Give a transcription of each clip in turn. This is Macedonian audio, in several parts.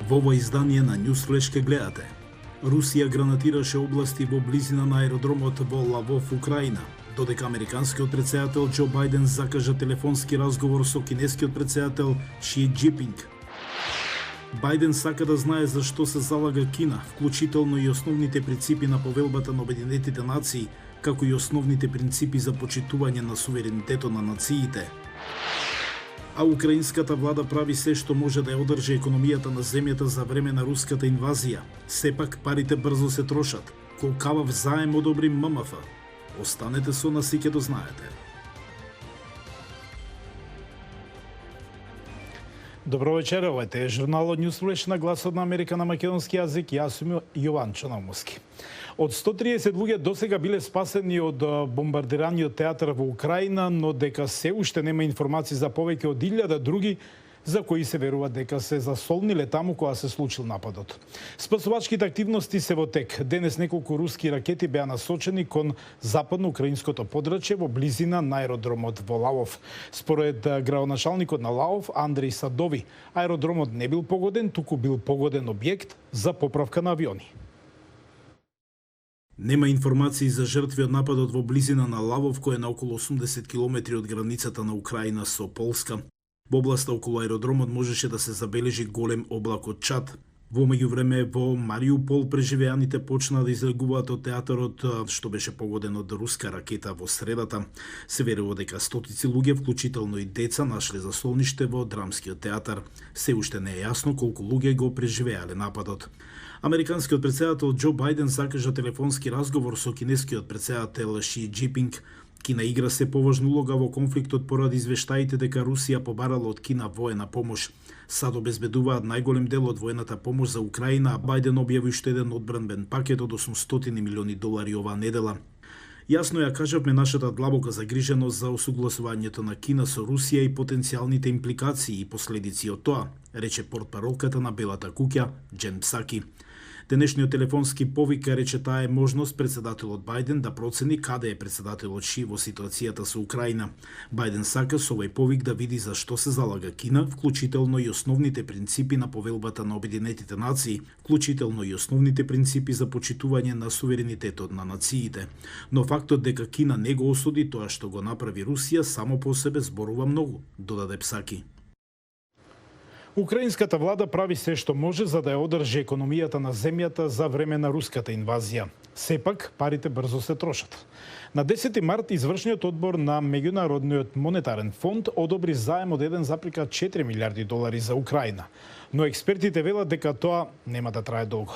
Во ово издание на Newsflash ке гледате. Русија гранатираше области во близина на аеродромот во Лавов, Украина, додека американскиот претседател Џо Бајден закажа телефонски разговор со кинескиот претседател Ши Џипинг. Бајден сака да знае зашто се залага Кина, вклучително и основните принципи на повелбата на Обединетите нации, како и основните принципи за почитување на суверенитетот на нациите. А украинската влада прави се што може да ја одржи економијата на земјата за време на руската инвазија. Сепак парите брзо се трошат. Колкавав заем одобри ММФ. Останете со нас и ќе дознаете. Добро вечер, ова е журналот Newsflash на Гласот на Америка на македонски јазик. Јас сум Јован Чономовски. Од 130 луѓе досега биле спасени од бомбардираниот театар во Украина, но дека се уште нема информации за повеќе од 1000 други за кои се верува дека се засолниле таму кога се случил нападот. Спасувачките активности се во тек. Денес неколку руски ракети беа насочени кон западно-украинското подрачје во близина на аеродромот во Лавов. Според градоначалникот на Лавов, Андреј Садови, аеродромот не бил погоден, туку бил погоден објект за поправка на авиони. Нема информации за жртви од нападот во близина на Лавов, кој е на околу 80 километри од границата на Украина со Полска. Во областа околу аеродромот можеше да се забележи голем облак од чад. Во меѓувреме во Мариупол преживеаните почнаа да излегуваат од театарот што беше погоден од руска ракета во средата. Се верува дека стотици луѓе, вклучително и деца, нашле заслониште во драмскиот театар. Се уште не е јасно колку луѓе го преживеале нападот. Американскиот претседател Џо Бајден закажа телефонски разговор со кинескиот претседател Ши Џипинг. Кина игра се поважна улога во конфликтот поради извештаите дека Русија побарала од Кина воена помош. Сад обезбедуваат најголем дел од воената помош за Украина, а Бајден објави уште еден одбранбен пакет од $800 милиони оваа недела. Јасно ја кажавме нашата длабока загриженост за осогласувањето на Кина со Русија и потенцијалните импликации и последици од тоа, рече портпаролката на Белата куќа Џен Псаки. Денешниот телефонски повик рече таа е можност претседателот Бајден да процени каде е претседателот Ши во ситуацијата со Украина. Бајден сака со овој повик да види за што се залага Кина, вклучително и основните принципи на повелбата на Обединетите нации, вклучително и основните принципи за почитување на суверенитетот на нациите. Но фактот дека Кина не го осуди тоа што го направи Русија само по себе зборува многу, додаде Псаки. Украинската влада прави се што може за да ја одржи економијата на земјата за време на руската инвазија. Сепак, парите брзо се трошат. На 10 март извршниот одбор на Меѓународниот монетарен фонд одобри заем од $1,4 милиарди за Украина. Но експертите велат дека тоа нема да трае долго.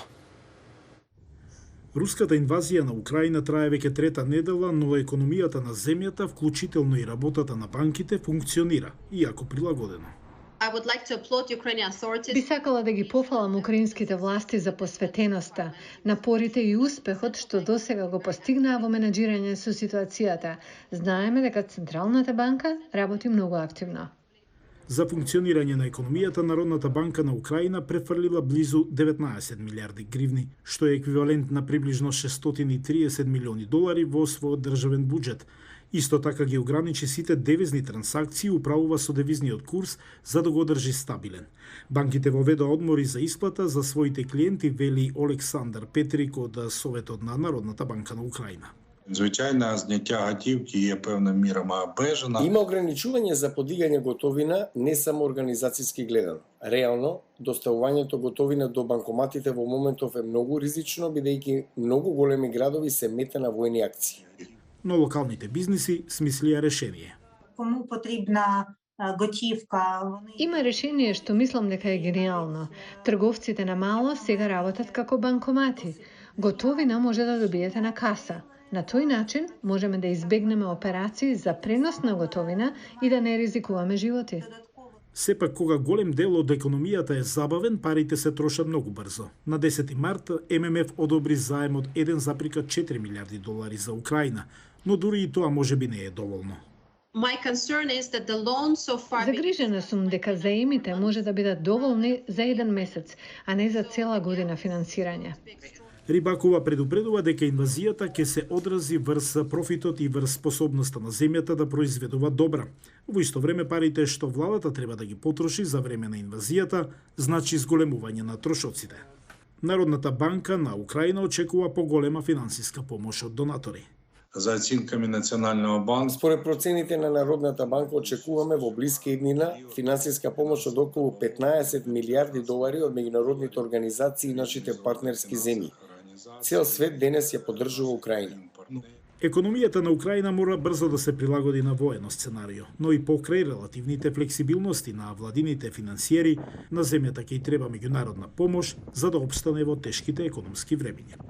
Руската инвазија на Украина трае веќе трета недела, но економијата на земјата, вклучително и работата на банките, функционира, иако прилагодено. Би сакала да ги пофалам украинските власти за посветеноста, напорите и успехот што досега го постигнаа во менаџирање со ситуацијата. Знаеме дека Централната банка работи многу активно. За функционирање на економијата, Народната банка на Украина префрлила близу 19 милиарди гривни, што е еквивалент на приближно $630 милиони во својот државен буџет. Исто така ги ограничи сите девизни трансакции и управува со девизниот курс за да го одржи стабилен. Банките воведоа одмори за исплата за своите клиенти, вели Олександар Петрик од Советот на Народната банка на Украина. Звичайно, зняття готівки є певним міром обмежена. Има ограничување за подигање готовина не само организацијски гледано. Реално, доставувањето готовина до банкоматите во моментов е многу ризично, бидејќи многу големи градови се мета на војни акции. Но локалните бизниси смислија решение. Кому потребна готивка? Има решение што мислам дека е гениално. Трговците на мало сега работат како банкомати. Готовина може да добиете на каса. На тој начин можеме да избегнеме операции за пренос на готовина и да не ризикуваме животи. Сепак, кога голем дел од економијата е забавен, парите се трошат многу брзо. На 10 март ММФ одобри заем од $1,4 милиарди за Украина, но дури и тоа можеби не е доволно. Загрижена сум дека заемите може да бидат доволни за 1 месец, а не за цела година финансирање. Рибакова предупредува дека инвазијата ќе се одрази врз профитот и врз способноста на земјата да произведува добра. Во исто време парите што владата треба да ги потроши за време на инвазијата, значи зголемување на трошоците. Народната банка на Украина очекува поголема финансиска помош од донатори. За оценками Националного банка, Според процените на Народната банка очекуваме во блиска иднина финансиска помош од околу 15 милиарди долари од меѓународните организации и нашите партнерски земји. Цел свет денес ја поддржува Украина. Економијата на Украина мора брзо да се прилагоди на воено сценарио, но и покрај релативните флексибилности на владините финансиери, на земјата ќе ѝ треба меѓународна помош за да опстане во тешките економски времиња.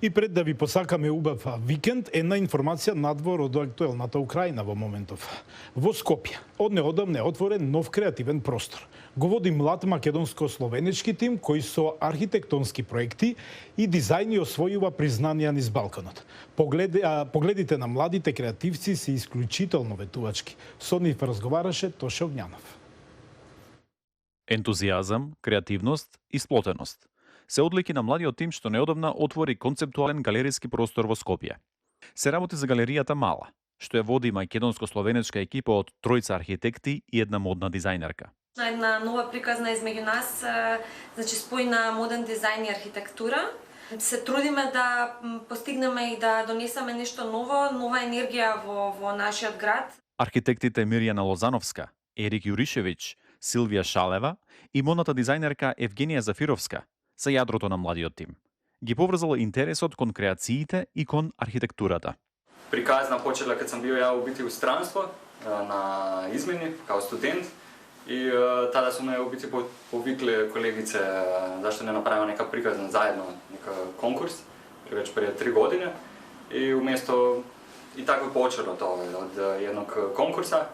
И пред да ви посакаме убав викенд, една информација надвор од актуелната Украина во моментов. Во Скопје, од неодамна е отворен нов креативен простор. Го води млад македонско-словенечки тим кој со архитектонски проекти и дизајни освојува признанија низ Балканот. Погледите на младите креативци се исклучително ветувачки. Со нив разговараше Тоше Огњанов. Ентузијазам, креативност и сплотеност се одлики на младиот тим што неодамна отвори концептуален галериски простор во Скопје. Се работи за галеријата Мала, што ја води македонско-словенечка екипа од тројца архитекти и една модна дизајнерка. Една нова приказна измеѓу нас, значи спојна моден дизајн и архитектура. Се трудиме да постигнеме и да донесеме нешто ново, нова енергија во нашиот град. Архитектите Мирјана Лозановска, Ерик Јуришевиќ, Силвија Шалева и модната дизајнерка Евгенија Зафировска са јадрото на младиот тим. Ги поврзало интересот кон креациите и кон архитектурата. Приказна почела кога сам био ја у бити у странство на измени као студент и тада су ме у бити повикле колегице зашто не направиме нека приказна заедно, нека конкурс, веќе пред 3 години и уместо и така почело тоа од едног конкурса,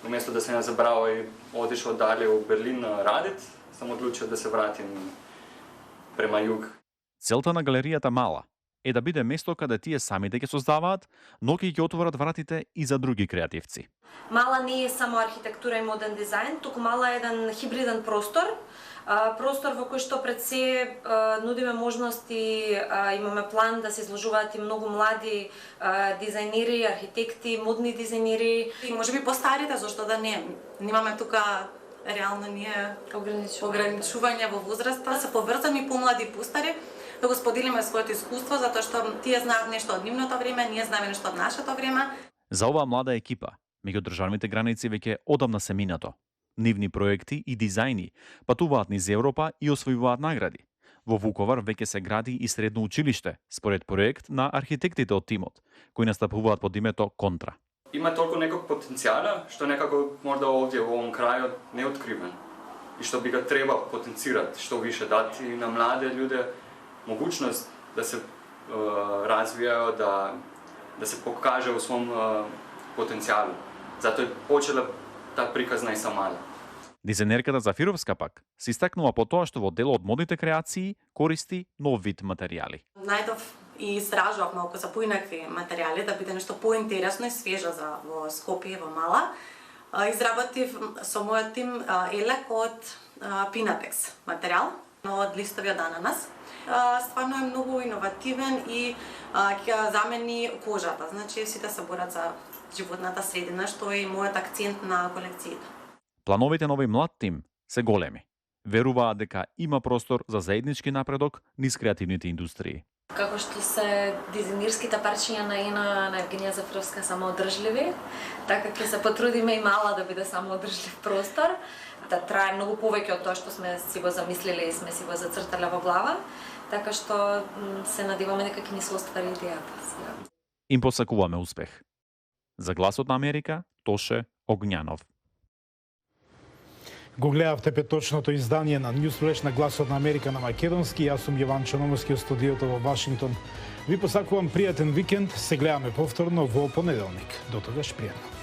уместо да се не забраво и одишол дале у Берлин радит, сам одлучил да се вратим према југ. Целта на галеријата Мала е да биде место каде тие самите ќе создаваат, но ќе ги отворат вратите и за други креативци. Мала не е само архитектура и моден дизајн, туку Мала е еден хибриден простор, простор во кој што пред се нудиме можности, имаме план да се изложуваат и многу млади дизајнери, архитекти, модни дизајнери. И можеби постарите, зашто да не? Немаме тука реално ние ограничување во возраста, се поврзани помлади и постари, да го споделиме своето искуство, затоа што тие знаат нешто од нивното време, ние знаеме нешто од нашето време. За оваа млада екипа, меѓудржавните граници веќе одамна се минато. Нивни проекти и дизајни патуваат низ Европа и освојуваат награди. Во Вуковар веќе се гради и средно училиште, според проект на архитектите од тимот, кои настапуваат под името Контра. Има толку некој потенцијала, што некако можда овде во овој крај не е откривен. И што би го треба потенцират, што више дати на млади луѓе могуćност да се развијаат, да се покаже во својом потенцијалу. Затоа е почела таа приказна и сама. Дизајнерката Зафировска пак се истакнува по тоа што во дел од модните креации користи нов вид материјали. Најдов и истражував малку за поинакви материјали, да биде нешто поинтересно и свежо за во Скопје, во Мала. Изработив со мојот тим елек од пинатекс материјал, од листови од ананас. Стварно е многу иновативен и ќе замени кожата. Значи сите се борат за животната средина, што е и мојот акцент на колекцијата. Плановите на овој млад тим се големи. Веруваат дека има простор за заеднички напредок низ креативните индустрии. Како што се дизајнерските парчиња на Евгенија Зафировска самоодржливи, така ќе се потрудиме и Мала да биде самоодржлив простор, да трае многу повеќе од тоа што сме си го замислиле и сме си го зацртале во глава, така што се надеваме дека ќе ни се оствари идејата. Им посакуваме успех. За Гласот на Америка, Тоше Огњанов. Го гледавте петочното издание на Newsflash на Гласот на Америка на македонски. Јас сум Јован Чономовски од студиото во Вашингтон. Ви посакувам пријатен викенд. Се гледаме повторно во понеделник. До тогаш пријатно.